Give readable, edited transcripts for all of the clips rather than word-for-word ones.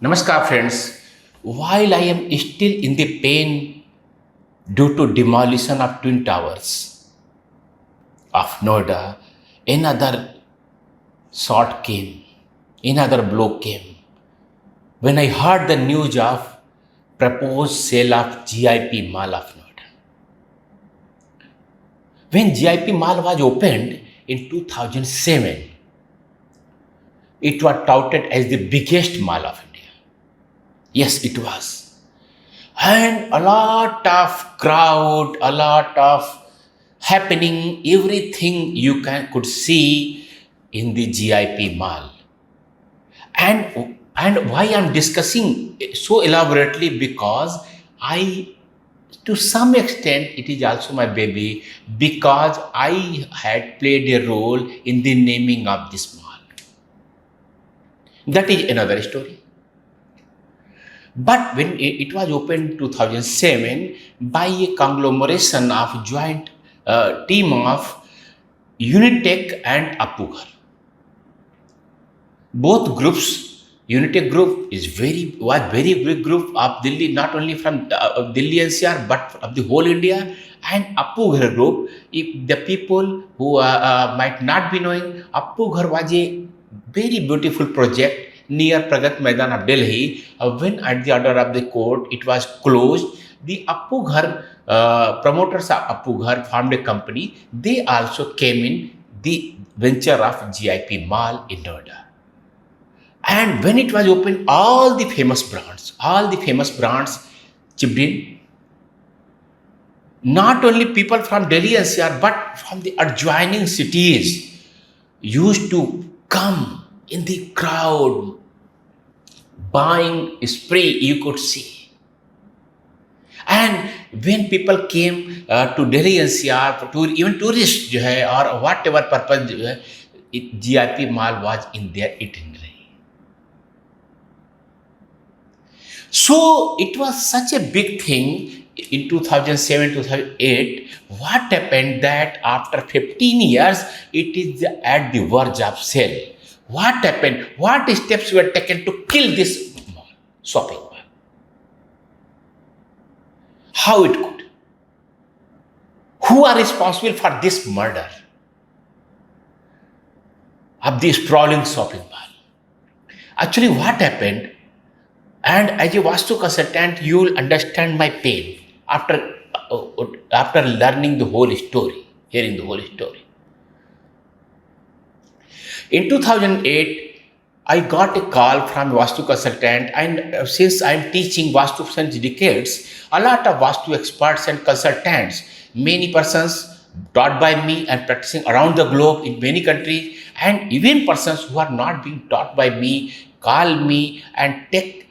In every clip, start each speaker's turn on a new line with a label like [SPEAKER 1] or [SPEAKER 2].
[SPEAKER 1] Namaskar friends. While I am still in the pain due to demolition of twin towers of Noida, another shot came, another blow came. When I heard the news of proposed sale of GIP Mall of Noida. When GIP Mall was opened in 2007, it was touted as the biggest mall of India. Yes, it was. And a lot of crowd, a lot of happening, everything you could see in the GIP Mall. And why I'm discussing so elaborately, because to some extent, it is also my baby, because I had played a role in the naming of this mall. That is another story. But when it was opened in 2007 by a conglomeration of joint team of Unitech and Apughar. Both groups, Unitech Group was very big group of Delhi, not only from Delhi-NCR but of the whole India, and Apughar Group. If the people who might not be knowing, Apughar was a very beautiful project near Pragat Maidan of Delhi. When at the order of the court it was closed, the Apughar promoters of Apughar formed a company. They also came in the venture of GIP Mall in Noida. And when it was opened, all the famous brands chipped in. Not only people from Delhi-NCR, but from the adjoining cities used to come in the crowd, buying spree you could see. And when people came to Delhi-NCR, even tourists or whatever purpose, GIP Mall was in their itinerary. So it was such a big thing in 2007, 2008. What happened that after 15 years, it is at the verge of sale. What happened? What steps were taken to kill this mall, shopping mall? How it could? Who are responsible for this murder of this sprawling shopping mall? Actually, what happened? And as a Vastu consultant, you will understand my pain after learning the whole story, hearing the whole story. In 2008, I got a call from Vastu consultant, and since I am teaching Vastu since decades, a lot of Vastu experts and consultants, many persons taught by me and practicing around the globe in many countries, and even persons who are not being taught by me call me and take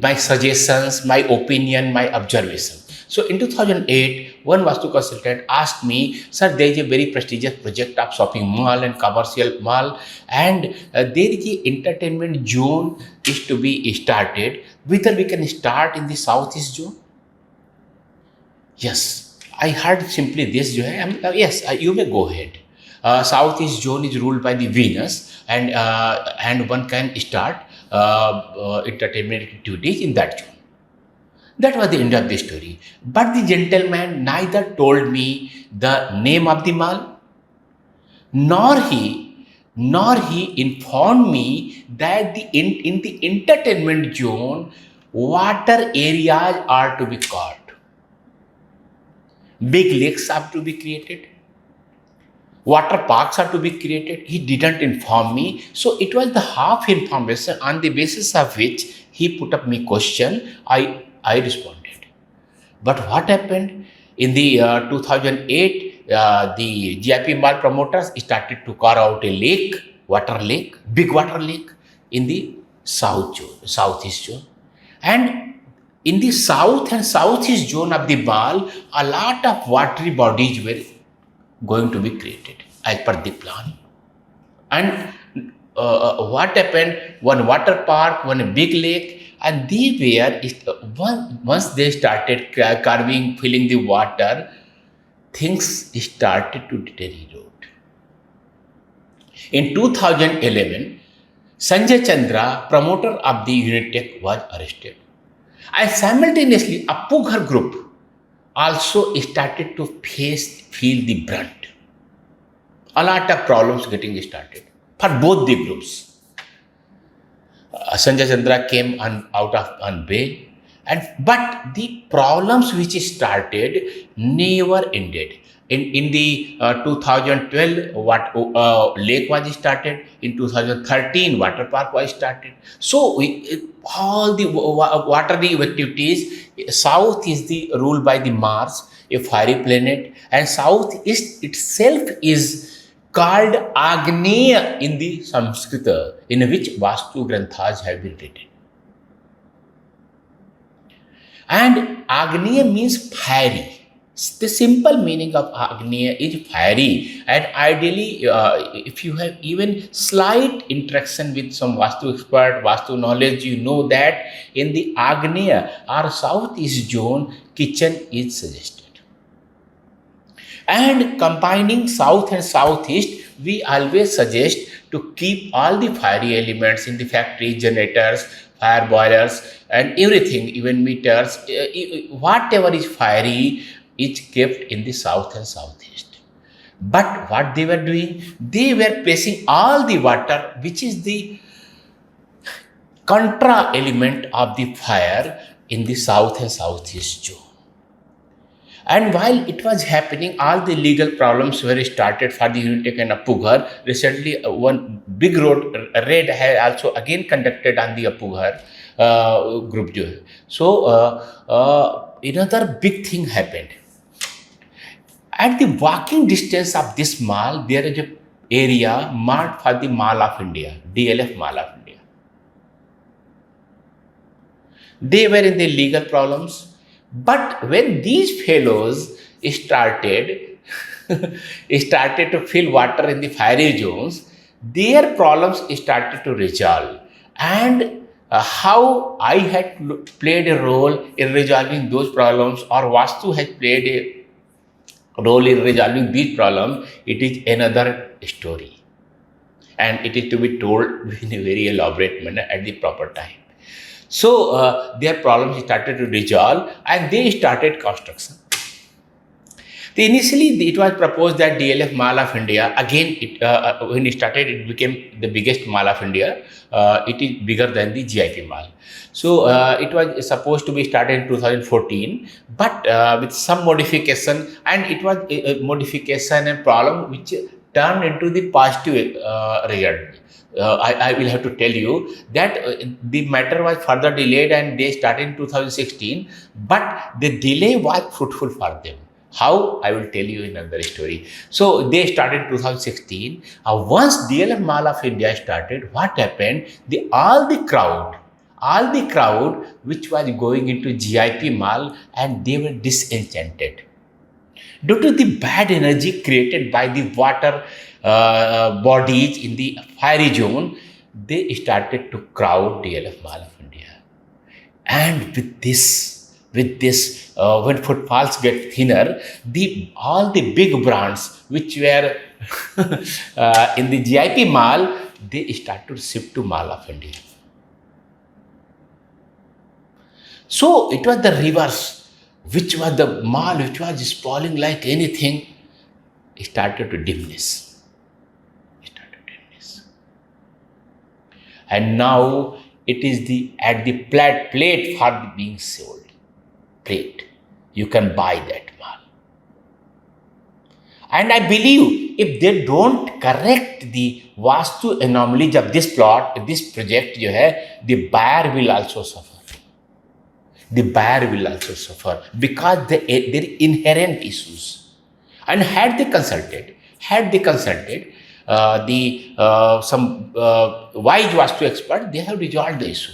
[SPEAKER 1] my suggestions, my opinion, my observation. So in 2008, one Vastu consultant asked me, sir, there is a very prestigious project of shopping mall and commercial mall, and there is an entertainment zone is to be started. Whether we can start in the southeast zone? Yes, I heard simply this. Yes, you may go ahead. Southeast zone is ruled by the Venus, and one can start entertainment activities in that zone. That was the end of the story. But the gentleman neither told me the name of the mall, nor he informed me that in the entertainment zone, water areas are to be caught. Big lakes have to be created. Water parks are to be created. He didn't inform me. So it was the half information on the basis of which he put up me question. I responded. But what happened? In the 2008, the GIP Mall promoters started to carve out a lake, big water lake in the southeast zone. And in the south and southeast zone of the mall, a lot of watery bodies were going to be created as per the plan. And what happened? One water park, one big lake, and once they started filling the water, things started to deteriorate. In 2011, Sanjay Chandra, promoter of the Unitech, was arrested. And simultaneously, Appughar Group also started to feel the brunt. A lot of problems getting started for both the groups. Sanjay Chandra came on bail, and but the problems which started never ended. In the 2012, lake was started. In 2013, water park was started. So all the watery activities. South is the ruled by the Mars, a fiery planet, and Southeast itself is called Agneya in the Sanskrita, in which Vastu Granthas have been written. And Agneya means fiery. The simple meaning of Agneya is fiery, and ideally, if you have even slight interaction with some Vastu expert, Vastu knowledge, you know that in the Agneya or Southeast zone, kitchen is suggested. And combining south and southeast, we always suggest to keep all the fiery elements in the factory, generators, fire boilers, and everything, even meters, whatever is fiery is kept in the south and southeast. But what they were doing, they were placing all the water, which is the contra element of the fire, in the south and southeast zone. And while it was happening, all the legal problems were started for the Unitech and Appughar. Recently, one big raid has also again conducted on the Appughar group. So, another big thing happened. At the walking distance of this mall, there is an area marked for the Mall of India, DLF Mall of India. They were in the legal problems. But when these fellows started to fill water in the fiery zones, their problems started to resolve. And how I had played a role in resolving those problems, or Vastu has played a role in resolving these problems, it is another story. And it is to be told in a very elaborate manner at the proper time. So their problems started to resolve, and they started construction. Initially, it was proposed that DLF Mall of India, again, when it started, it became the biggest mall of India. It is bigger than the GIP Mall. So it was supposed to be started in 2014, but with some modification, and it was a modification and problem which turned into the positive result. I will have to tell you that the matter was further delayed, and they started in 2016, but the delay was fruitful for them. How? I will tell you in another story. So they started in 2016. Once DLF Mall of India started, what happened? All the crowd which was going into GIP Mall, and they were disenchanted. Due to the bad energy created by the water bodies in the fiery zone, they started to crowd DLF Mall of India. And with this, when footfalls get thinner, all the big brands which were in the GIP Mall, they started to shift to Mall of India. So it was the reverse, which was the mall which was sprawling like anything, started to diminish. And now it is at the plate for being sold. Plate. You can buy that mall. And I believe if they don't correct the Vastu anomalies of this project, the buyer will also suffer. The buyer will also suffer because there are inherent issues. And had they consulted, some wise Vastu expert, they have resolved the issue.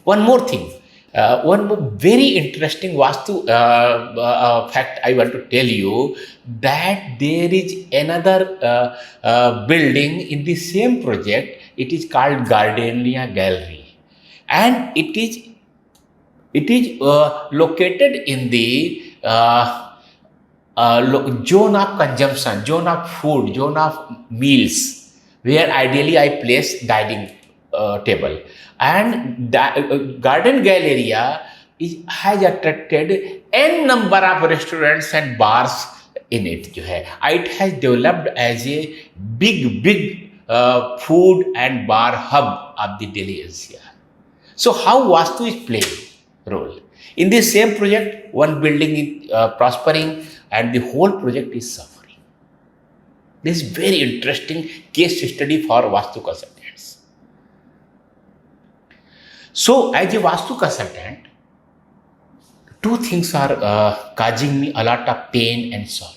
[SPEAKER 1] One more thing, one more very interesting Vastu fact I want to tell you, that there is another building in the same project. It is called Garden Galleria, and it is located in the zone of consumption, zone of food, zone of meals, where ideally I place dining table. And Garden Galleria has attracted n number of restaurants and bars in it. It has developed as a big food and bar hub of the Delhi-NCR. So how Vastu is playing role? In the same project, one building is prospering and the whole project is suffering. This is very interesting case study for Vastu consultants. So as a Vastu consultant, two things are causing me a lot of pain and sorrow.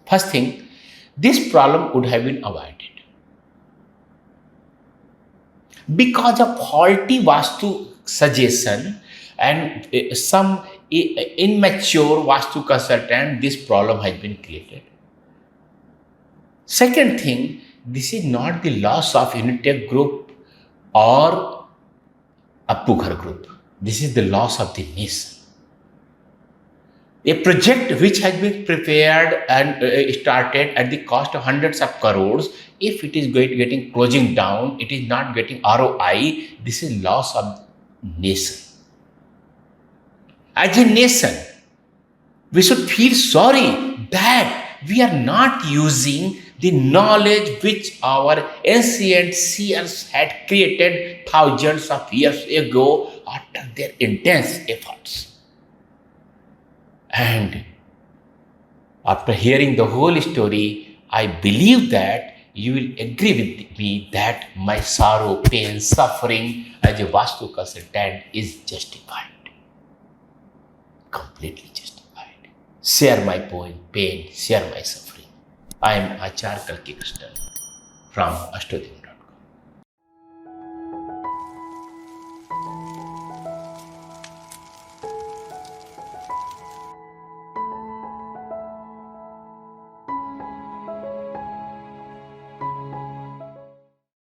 [SPEAKER 1] First thing, this problem would have been avoided. Because of faulty Vastu suggestion and some immature Vastu consultant, this problem has been created. Second thing, this is not the loss of Unitech Group or Appughar Group. This is the loss of the nation. A project which has been prepared and started at the cost of hundreds of crores, if it is getting closing down, it is not getting ROI, this is loss of nation. As a nation, we should feel sorry that we are not using the knowledge which our ancient seers had created thousands of years ago after their intense efforts. And after hearing the whole story, I believe that you will agree with me that my sorrow, pain, suffering as a Vastu consultant is justified. Completely justified. Share my pain, share my suffering. I am Achary Kalki Krishana from AstroDevam.